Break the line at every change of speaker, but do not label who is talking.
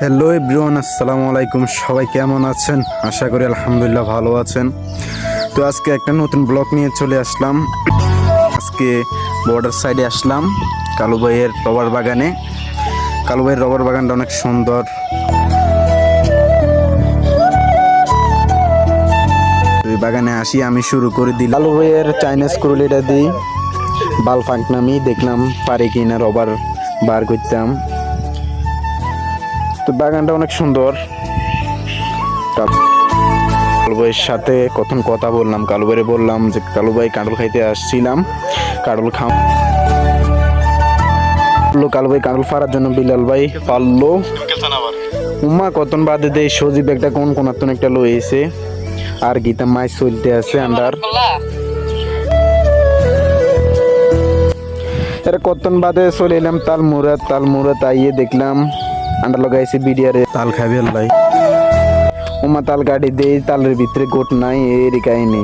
Hello everyone, আসসালামু আলাইকুম। সবাই কেমন আছেন? আশা করি আলহামদুলিল্লাহ ভালো আছেন। তো আজকে একটা নতুন ব্লগ নিয়ে চলে আসলাম। আজকে বর্ডার সাইডে আসলাম কালু ভাইয়ের রবার বাগানে। কালু ভাইয়ের রবার বাগানটা অনেক সুন্দর। ওই বাগানে আসি আমি শুরু করে দিই কালু ভাইয়ের চাইনিজ কুরুলিটা দিই বাল ফাঁকনামি, দেখলাম পারি কিনা রবার বার করতাম। তো বাগানটা অনেক সুন্দর। কালু ভাইয়ের সাথে কখন কথা বললাম, কালু ভাইরে বললাম যে কালু ভাই কাঁঠাল খাইতে আসছিলাম, কাঁঠাল কালু ভাই কাঁঠাল ফাড়ার জন্য বিলাল ভাই পারলো। উমা কতন বাদে দেয় সজীব একটা কোন কোনাতন একটা লইছে আর গীতা মাছ চলতে আছে আন্ডার। এর কতন বাদে চলে এলাম তালমুরাত আইয়ে দেখলাম আন্ডা লাগাইছে বিডিয়ারে তাল খাবে আল্লাহ। উমা তাল গাড়ি দেই, তালের ভিতরে গোট নাই, এর কাহিনী।